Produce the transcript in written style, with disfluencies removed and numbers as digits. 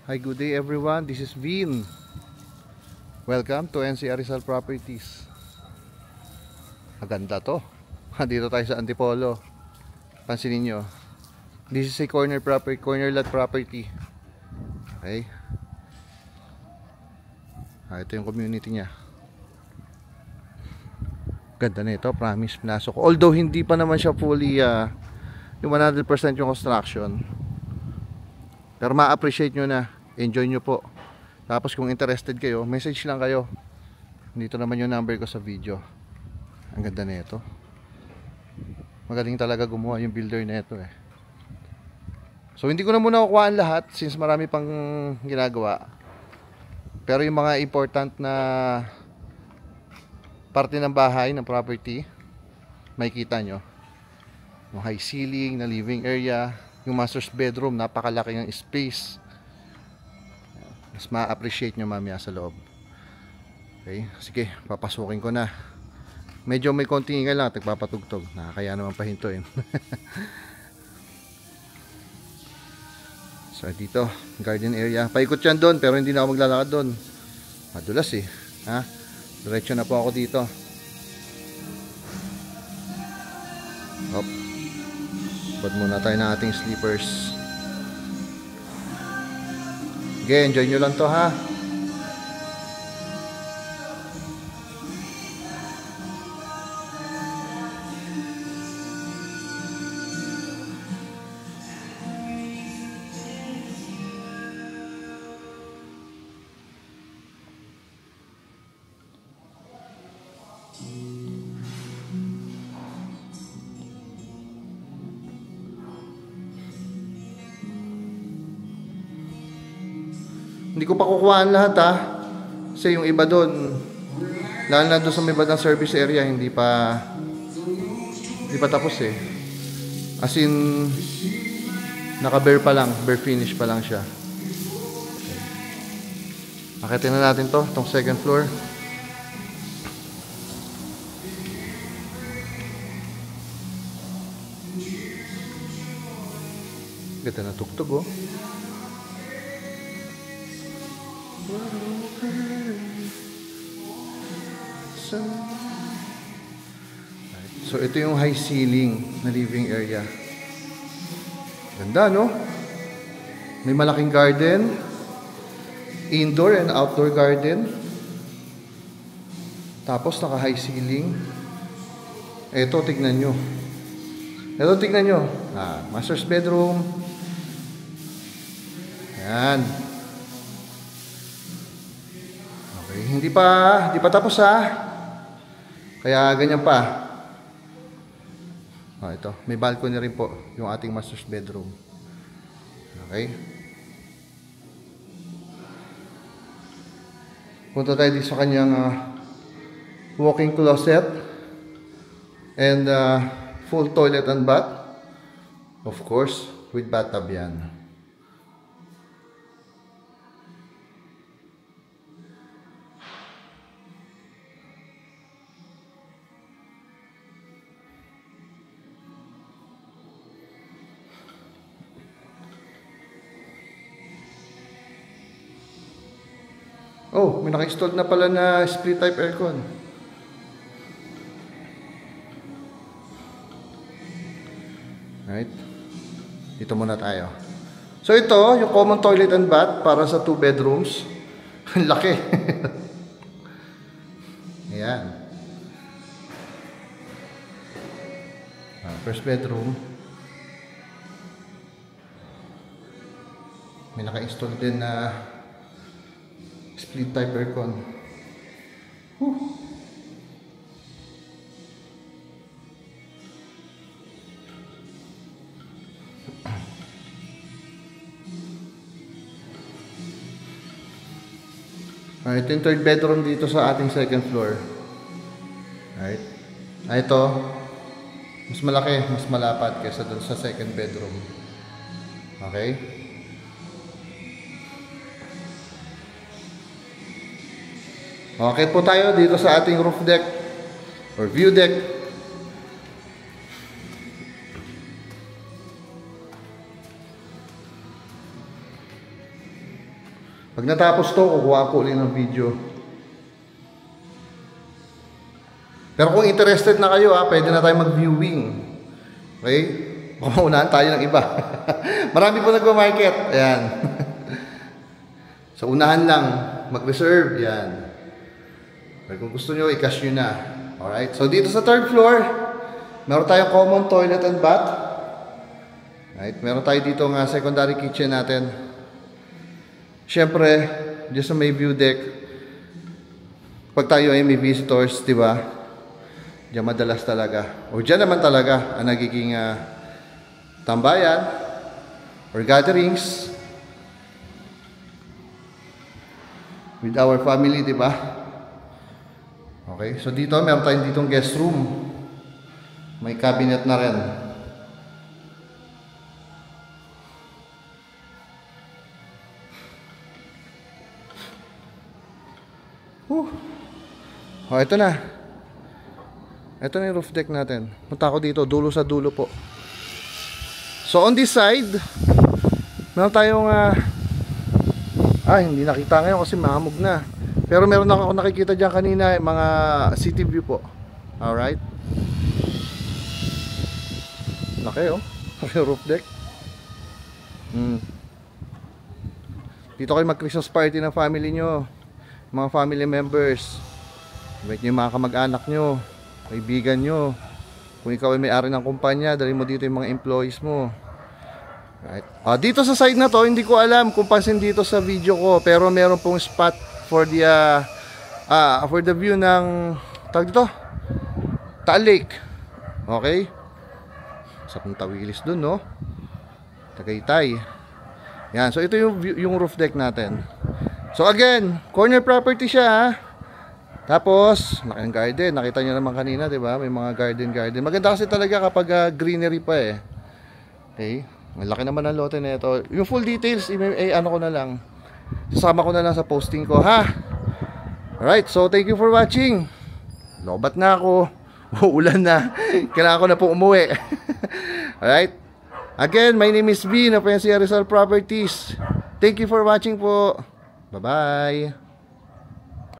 Hi, good day everyone. This is Vin. Welcome to NCR Rizal Properties. Maganda to. Dito tayo sa Antipolo. Pansinin nyo. This is a corner lot property. Okay. Ito yung community niya. Ganda na ito. Promise, pinasok ko. Although hindi pa naman siya fully yung 100% yung construction. Pero ma-appreciate nyo na. Enjoy nyo po. Tapos kung interested kayo, message lang kayo. Dito naman yung number ko sa video. Ang ganda na ito. Magaling talaga gumawa yung builder na ito eh. So hindi ko na muna kukuhaan lahat since marami pang ginagawa. Pero yung mga important na parte ng bahay, ng property, makikita nyo. Yung high ceiling na living area, yung master's bedroom, napakalaki ng space. Mas ma-appreciate nyo mamaya sa loob. Okay, sige, papasukin ko na. Medyo may konting ingay lang, nagpapatugtog. Nakakaya naman pahintuin. So dito, garden area. Paikot yan doon, pero hindi na ako maglalakad doon. Madulas eh. Ha? Diretso na po ako dito. Hop. Bad muna tayo ng ating slippers. Okay, enjoy nyo lang to ha. Hindi ko pa kukuhaan lahat ha. Kasi yung iba doon, lalo na doon sa may bandang service area, hindi pa tapos eh. As in, naka-bare pa lang, bare finish pa lang siya. Akitin na natin to, itong second floor. Ganda na tugtog oh. So ito yung high ceiling na living area. Ganda no? May malaking garden, indoor and outdoor garden. Tapos naka high ceiling. Ito tignan nyo. Master's bedroom. Yan. Okay, hindi pa tapos ha. Kaya ganyan pa. Ito, may balcony rin po yung ating master's bedroom. Okay. Punta tayo dito sa kanyang walk-in closet and full toilet and bath. Of course, with bathtub yan. Oh, may naka-install na pala na split type aircon. Right? Dito muna tayo. So ito, yung common toilet and bath para sa 2 bedrooms. Ang laki. Ayan. First bedroom. May naka-install din na split type aircon. Ito yung third bedroom dito sa ating second floor. Right. Ito, mas malaki, mas malapat kaysa dun sa second bedroom. Okay. Okay po tayo dito sa ating roof deck or view deck. Pag natapos to, kukuha ko ulit ng video. Pero kung interested na kayo, pwede na tayo mag-viewing. Okay? Baka maunahan tayo ng iba. Marami po nagpa-market. Ayan. So, unahan lang. Mag-reserve. Ayan. Pero kung gusto nyo, i-cash nyo na. Alright? So, dito sa third floor, meron tayong common toilet and bath. Right? Meron tayo dito nga secondary kitchen natin. Siyempre, dyan sa may view deck, pag tayo ay may visitors, diba? Diyan madalas talaga. O dyan naman talaga ang nagiging tambayan or gatherings with our family, diba? Okay, so dito meron tayong ditong guest room. May cabinet na rin. Oh, ito na. Ito na yung roof deck natin. Punta ako dito, dulo sa dulo po. So on this side, meron tayong hindi nakita ngayon kasi mahamog na. Pero meron ako nakikita dyan kanina, mga city view po. Alright. Laki oh. Laki roof deck. Dito kayo mag-Christmas party ng family nyo, mga family members. Invite nyo yung mga kamag-anak nyo, kaibigan nyo. Kung ikaw ay may-ari ng kumpanya, dali mo dito yung mga employees mo. Right. Dito sa side na to, hindi ko alam kung pansin dito sa video ko, pero meron pong spot for the view ng tawag dito, Taal Lake. Okay? Sa pong tawilis dun, no? Tagaytay. Yan, so ito yung roof deck natin. So again, corner property siya, ha? Tapos, laking garden. Nakita nyo naman kanina, di ba? May mga garden. Maganda kasi talaga kapag greenery pa eh. Okay? Malaki naman ang lote na ito. Yung full details, ano ko na lang. Sasama ko na lang sa posting ko, ha? Alright, so thank you for watching. Lobat na ako. Uulan na. Kailangan ko na po umuwi. Alright? Again, my name is V, na PNC Rizal Properties. Thank you for watching po. Bye-bye.